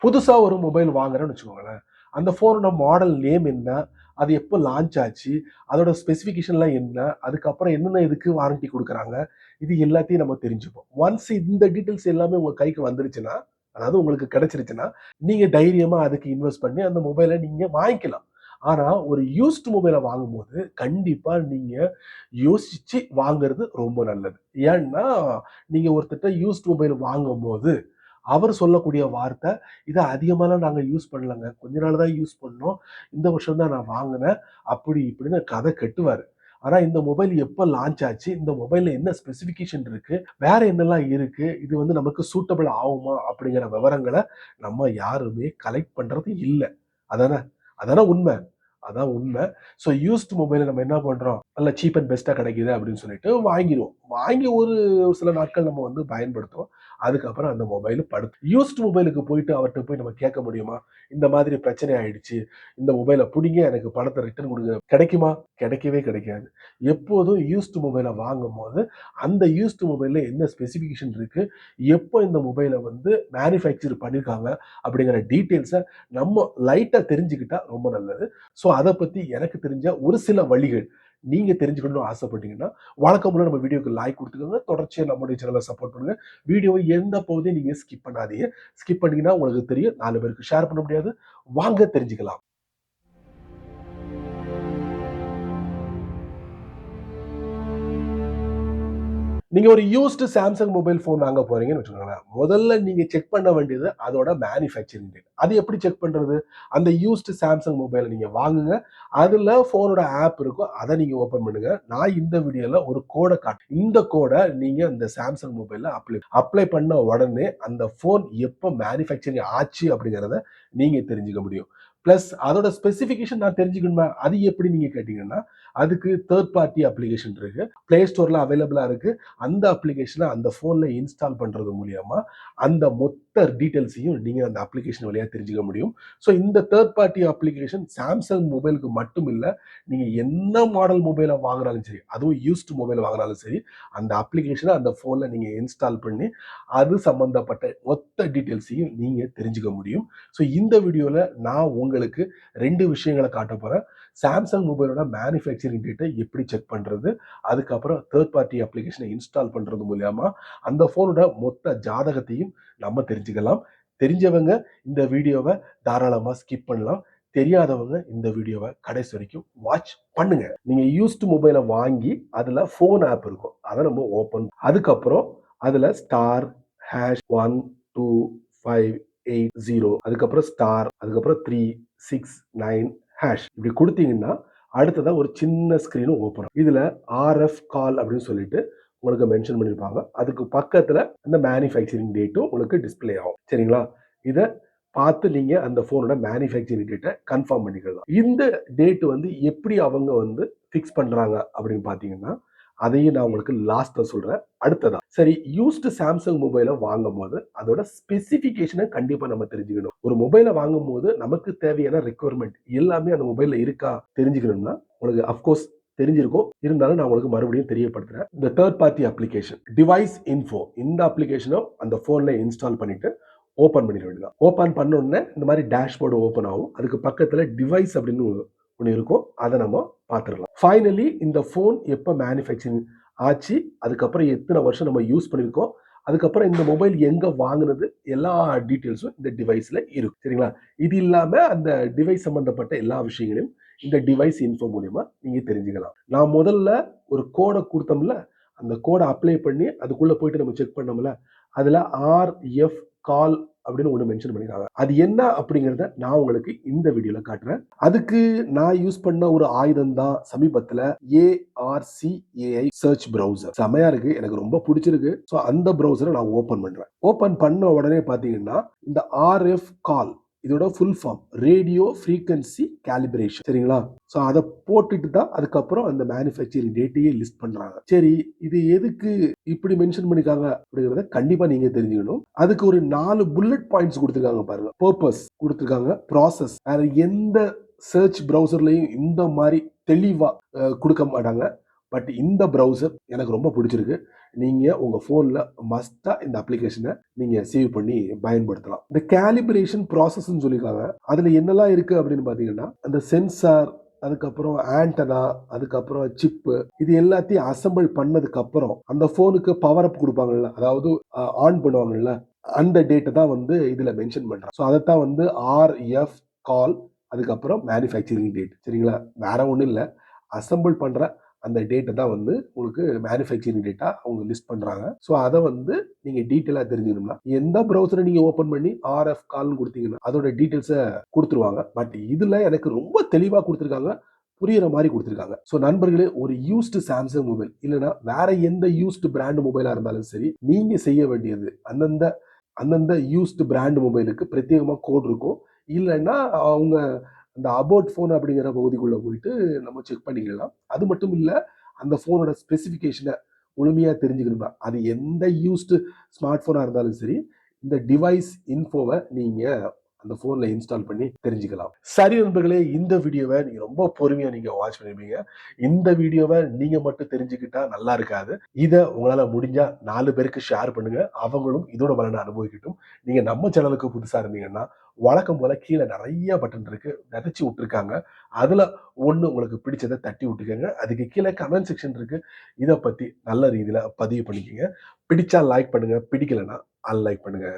புதுசா ஒரு மொபைல் வாங்குறேன்னு வச்சுக்கோங்களேன். அந்த ஃபோனோட மாடல் நேம் என்ன? அது எப்போ லான்ச் ஆச்சு? அதோட ஸ்பெசிஃபிகேஷன்லாம் என்ன? அதுக்கப்புறம் என்னென்ன இதுக்கு வாரண்டி குடுக்குறாங்க? இது எல்லாத்தையும் நம்ம தெரிஞ்சுப்போம். ஒன்ஸ் இந்த டீட்டெயில்ஸ் எல்லாமே உங்க கைக்கு வந்துருச்சுன்னா, அதாவது உங்களுக்கு கிடைச்சிருச்சுன்னா, நீங்க தைரியமா அதுக்கு இன்வெஸ்ட் பண்ணி அந்த மொபைல நீங்க வாங்கிக்கலாம். ஆனா, ஒரு யூஸ்ட் மொபைல வாங்கும்போது, கண்டிப்பா நீங்க யோசிச்சு வாங்குறது ரொம்ப நல்லது. ஏன்னா, நீங்க ஒருத்தர்ட்ட யூஸ்ட் மொபைல் வாங்கும்போது, அவர் சொல்லக்கூடிய வார்த்தை, "இத அதிகமாலாம் நாங்க யூஸ் பண்ணலங்க. கொஞ்ச நாள் தான் யூஸ் பண்ணோம். இந்த வருஷம் தான் நான் வாங்குனேன்." அப்படி இப்படின்னு கதை கட்டுவாரு. ஆனா இந்த மொபைல் எப்ப லான்ச் ஆச்சு? இந்த மொபைல்ல என்ன ஸ்பெசிஃபிகேஷன் இருக்கு? வேற என்னலாம் இருக்கு? இது வந்து நமக்கு சூட்டபிள் ஆகுமா? அப்படிங்கிற விவரங்கள நம்ம யாருமே கலெக்ட் பண்றது இல்ல. அதானே? அதானே உண்மை. அதான் உண்மை. ஸோ யூஸ்ட் மொபைல நம்ம என்ன பண்றோம்? நல்ல சீப் அண்ட் பெஸ்ட்டா கிடைக்குது அப்படின்னு சொல்லிட்டு வாங்கிருவோம். வாங்கி ஒரு சில நாட்கள் நம்ம வந்து பயன்படுத்துவோம். அதுக்கப்புறம் அந்த மொபைல் யூஸ்ட் மொபைலுக்கு போயிட்டு அவர்ட்ட போய் நம்ம கேட்க முடியுமா? இந்த மாதிரி பிரச்சனை ஆயிடுச்சு. இந்த மொபைல புடிங்க எனக்கு பணத்த ரிட்டர்ன் குடுங்க. கிடைக்குமா? கிடைக்கவே கிடைக்காது. எப்போதும் யூஸ்ட் மொபைல வாங்கும்போது, அந்த யூஸ்ட் மொபைல்ல என்ன ஸ்பெசிஃபிகேஷன் இருக்கு? எப்போ இந்த மொபைல வந்து மேனுஃபேக்சர் பண்ணியிருக்காங்க? அப்படிங்கிற டீட்டெயில்ஸ நம்ம லைட்டா தெரிஞ்சுக்கிட்டா ரொம்ப நல்லது. ஸோ அத பத்தி எனக்கு தெரிஞ்ச ஒரு சில வழிகள் நீங்க தெரிஞ்சுக்கணும்னு ஆசைப்பட்டீங்கன்னா, வழக்கம் போல நம்ம வீடியோக்கு லைக் குடுத்துக்கோங்க. தொடர்ச்சியா நம்முடைய சேனல சப்போர்ட் பண்ணுங்க. வீடியோவை எந்த பகுதியும் நீங்க ஸ்கிப் பண்ணாதீங்க. ஸ்கிப் பண்ணீங்கன்னா உங்களுக்கு தெரியும் 4 பேருக்கு ஷேர் பண்ண முடியாது. வாங்க தெரிஞ்சுக்கலாம். நீங்க ஒரு யூஸ்டு சாம்சங் மொபைல் ஃபோன் வாங்க போறீங்கன்னு வச்சுக்கோங்களேன். முதல்ல நீங்க செக் பண்ண வேண்டியது அதோட மேனுஃபேக்சரிங் டேட். அது எப்படி செக் பண்றது? அந்த யூஸ்டு சாம்சங் மொபைல நீங்க வாங்குங்க. அதுல ஃபோனோட ஆப் இருக்கும். அத நீங்க ஓப்பன் பண்ணுங்க. நான் இந்த வீடியோல ஒரு கோட காட்டுறேன். இந்த கோட நீங்க அந்த சாம்சங் மொபைல்ல அப்ளை பண்ண உடனே அந்த ஃபோன் எப்ப மேனுஃபேக்சரிங் ஆச்சு அப்படிங்கிறத நீங்க தெரிஞ்சுக்க முடியும். பிளஸ் அதோட ஸ்பெசிஃபிகேஷன் நான் தெரிஞ்சுக்கணுமா? அது எப்படி நீங்க கேட்டீங்கன்னா, அதுக்கு தேர்ட் பார்ட்டி அப்ளிகேஷன் இருக்கு. பிளே ஸ்டோர்ல அவைலபிளா இருக்கு. அந்த அப்ளிகேஷனை அந்த ஃபோன்ல இன்ஸ்டால் பண்றது மூலியமா அந்த மொத்த டீட்டெயில்ஸையும் நீங்க அந்த அப்ளிகேஷன் வழியா தெரிஞ்சுக்க முடியும். ஸோ இந்த தேர்ட் பார்ட்டி அப்ளிகேஷன் சாம்சங் மொபைலுக்கு மட்டும் இல்ல, நீங்க என்ன மாடல் மொபைலை வாங்கினாலும் சரி, அதுவும் யூஸ்டு மொபைல் வாங்கினாலும் சரி, அந்த அப்ளிகேஷனை அந்த ஃபோன்ல நீங்க இன்ஸ்டால் பண்ணி அது சம்பந்தப்பட்ட மொத்த டீட்டெயில்ஸையும் நீங்க தெரிஞ்சுக்க முடியும். ஸோ இந்த வீடியோல நான் உங்களுக்கு 2 விஷயங்களை காட்ட போறேன். சாம்சங் மொபைலோட மேனுஃபேக்சரிங் டேட்டை எப்படி செக் பண்றது, அதுக்கப்புறம் தேர்ட் பார்ட்டி அப்ளிகேஷனை இன்ஸ்டால் பண்றது மூலியமா அந்த போனோட மொத்த ஜாதகத்தையும் நம்ம தெரிஞ்சுக்கலாம். தெரிஞ்சவங்க இந்த வீடியோவை தாராளமா ஸ்கிப் பண்ணலாம். தெரியாதவங்க இந்த வீடியோவை கடைசி வரைக்கும் வாட்ச் பண்ணுங்க. நீங்க யூஸ்டு மொபைலை வாங்கி அதுல போன் ஆப் இருக்கும். அதை நம்ம ஓபன் அதுக்கப்புறம் அதுல ஸ்டார் ஹேஷ் 1258 அதுக்கப்புறம் ஸ்டார் அதுக்கப்புறம் 369 ஹேஷ் இப்படி கொடுத்தீங்கன்னா அடுத்ததா ஒரு சின்ன ஸ்கிரீன் ஓப்பன் ஆகும். இதுல RF கால் அப்படின்னு சொல்லிட்டு உங்களுக்கு மென்ஷன் பண்ணிருப்பாங்க. அதுக்கு பக்கத்துல அந்த மேனுஃபேக்சரிங் டேட்டும் உங்களுக்கு டிஸ்பிளே ஆகும். சரிங்களா? இத பார்த்து நீங்க அந்த போனோட மேனுஃபேக்சரிங் டேட்டை கன்ஃபார்ம் பண்ணிக்கலாம். இந்த டேட் வந்து எப்படி அவங்க வந்து ஃபிக்ஸ் பண்றாங்க அப்படின்னு பாத்தீங்கன்னா, அதையும் நான் உங்களுக்கு லாஸ்ட்ல சொல்றேன். அடுத்ததா சரி, யூஸ்டு சாம்சங் மொபைலை வாங்கும் போது அதோட ஸ்பெசிபிகேஷனை கண்டிப்பா நம்ம தெரிஞ்சுக்கணும். ஒரு மொபைலை வாங்கும் போது நமக்கு தேவையான ரெக்குவயர்மெண்ட் எல்லாமே அந்த மொபைல்ல இருக்கா தெரிஞ்சுக்கணும்னா உங்களுக்கு அப்கோர்ஸ் தெரிஞ்சிருக்கும். இருந்தாலும் நான் உங்களுக்கு மறுபடியும் தெரியப்படுத்துறேன். இந்த third party application device info இந்த அப்ளிகேஷனும் அந்த போன்ல இன்ஸ்டால் பண்ணிட்டு ஓபன் பண்ணிட வேண்டியதான். ஓபன் பண்ண உடனே இந்த மாதிரி டேஷ்போர்டு ஓபன் ஆகும். அதுக்கு பக்கத்துல டிவைஸ் அப்படின்னு ஒன்று இருக்கும். அதை நம்ம பார்த்துடலாம். ஃபைனலி இந்த போன் எப்ப மேனுஃபேக்சரிங் ஆச்சு, அதுக்கப்புறம் எத்தனை வருஷம் நம்ம யூஸ் பண்ணிருக்கோம், அதுக்கப்புறம் இந்த மொபைல் எங்க வாங்குனது எல்லா டீட்டெயில்ஸும் இந்த டிவைஸ்ல இருக்கும். சரிங்களா? இது இல்லாம அந்த டிவைஸ் சம்பந்தப்பட்ட எல்லா விஷயங்களையும் இந்த டிவைஸ் இன்ஃபோ மூலியமா நீங்க தெரிஞ்சுக்கலாம். நான் முதல்ல ஒரு கோடை கொடுத்தோம்ல, அந்த கோடை அப்ளை பண்ணி அதுக்குள்ள போயிட்டு நம்ம செக் பண்ணோம்ல, அதுல RF கால் அப்படின்னு ஒன்று மென்ஷன் பண்ணிருக்காங்க. அது என்ன அப்படிங்கிறத நான் உங்களுக்கு இந்த வீடியோல காட்டுறேன். அதுக்கு நான் யூஸ் பண்ண ஒரு ஆயுதம் தான் சமீபத்துல ARCAI சர்ச் பிரவுசர். செமையா இருக்கு, எனக்கு ரொம்ப பிடிச்சிருக்கு. ஸோ அந்த பிரவுசரை நான் ஓபன் பண்றேன். ஓபன் பண்ண உடனே பாத்தீங்கன்னா இந்த RF கால் இதோட full form radio frequency calibration. சரிங்களா? ஸோ அதை போட்டுட்டு தான் அதுக்கப்புறம் அந்த மேனுஃபேக்சரிங் டேட்டையே லிஸ்ட் பண்றாங்க. சரி, இது எதுக்கு இப்படி மென்ஷன் பண்ணிருக்காங்க அப்படிங்கறத கண்டிப்பா நீங்க தெரிஞ்சுக்கணும். அதுக்கு ஒரு 4 புல்லட் பாயிண்ட்ஸ் கொடுத்திருக்காங்க பாருங்க. பர்பஸ் கொடுத்திருக்காங்க, ப்ராசஸ் வேற எந்த சர்ச் பிரவுசர்லயும் இந்த மாதிரி தெளிவா கொடுக்க மாட்டாங்க. பட் இந்த ப்ரௌசர் எனக்கு ரொம்ப பிடிச்சிருக்கு. நீங்க உங்க போன்ல மஸ்டா இந்த அப்ளிகேஷனை நீங்க சேவ் பண்ணி பயன்படுத்தலாம். இந்த கேலிபிரேஷன் ப்ராசஸ்ன்னு சொல்லியிருக்காங்க. அதுல என்னெல்லாம் இருக்கு அப்படின்னு பாத்தீங்கன்னா, அந்த சென்சார், அதுக்கப்புறம் ஆண்டனா, அதுக்கப்புறம் சிப்பு, இது எல்லாத்தையும் அசெம்பிள் பண்ணதுக்கு அப்புறம் அந்த போனுக்கு பவர் அப் கொடுப்பாங்கல்ல, அதாவது ஆன் பண்ணுவாங்கல்ல, அந்த டேட்டை தான் வந்து இதுல மென்ஷன் பண்றாங்க. ஸோ அதைத்தான் வந்து ஆர்எஃப் கால், அதுக்கப்புறம் மேனுஃபேக்சரிங் டேட். சரிங்களா? வேற ஒன்றும் இல்லை, அசெம்பிள் பண்ற அந்த டேட்டை தான் வந்து உங்களுக்கு மேனுஃபேக்சரிங் டேட்டா அவங்க லிஸ்ட் பண்றாங்க. ஸோ அதை வந்து நீங்க டீட்டெயிலா தெரிஞ்சுக்கணும்னா எந்த ப்ரௌசரை நீங்க ஓபன் பண்ணி ஆர்எஃப் கால்னு கொடுத்தீங்கன்னா அதோட டீட்டெயில்ஸை கொடுத்துருவாங்க. பட் இதுல எனக்கு ரொம்ப தெளிவா கொடுத்துருக்காங்க, புரியுற மாதிரி கொடுத்துருக்காங்க. ஸோ நண்பர்களே, ஒரு யூஸ்டு சாம்சங் மொபைல் இல்லைன்னா வேற எந்த யூஸ்டு பிராண்ட் மொபைலா இருந்தாலும் சரி, நீங்க செய்ய வேண்டியது அந்தந்த அந்தந்த யூஸ்டு பிராண்ட் மொபைலுக்கு பிரத்யேகமா கோட் இருக்கும். இல்லைன்னா அவங்க அந்த அபவுட் ஃபோன் அப்படிங்கிற பகுதிக்குள்ள போயிட்டு நம்ம செக் பண்ணிக்கலாம். அது மட்டும் இல்ல, அந்த ஃபோனோட ஸ்பெசிஃபிகேஷனை முழுமையா தெரிஞ்சுக்கணும்னா அது எந்த யூஸ்டு ஸ்மார்ட் போனா இருந்தாலும் சரி, இந்த டிவைஸ் இன்ஃபோவை நீங்க அந்த போன்ல இன்ஸ்டால் பண்ணி தெரிஞ்சுக்கலாம். சரி நண்பர்களே, இந்த வீடியோவை நீங்க ரொம்ப பொறுமையா நீங்க வாட்ச் பண்ணிருப்பீங்க. இந்த வீடியோவை நீங்க மட்டும் தெரிஞ்சுக்கிட்டா நல்லா இருக்காது. இதை உங்களால முடிஞ்சா 4 பேருக்கு ஷேர் பண்ணுங்க, அவங்களும் இதோட பலனை அனுபவிக்கட்டும். நீங்க நம்ம சேனலுக்கு புதுசா இருந்தீங்கன்னா வழக்கம் போல கீழே நிறைய பட்டன் இருக்கு, விதைச்சு விட்டுருக்காங்க. அதுல ஒண்ணு உங்களுக்கு பிடிச்சதை தட்டி விட்டுக்கோங்க. அதுக்கு கீழே கமெண்ட் செக்ஷன் இருக்கு, இதை பத்தி நல்ல ரீதியில பதிவு பண்ணிக்கோங்க. பிடிச்சா லைக் பண்ணுங்க, பிடிக்கலன்னா அன்லைக் பண்ணுங்க.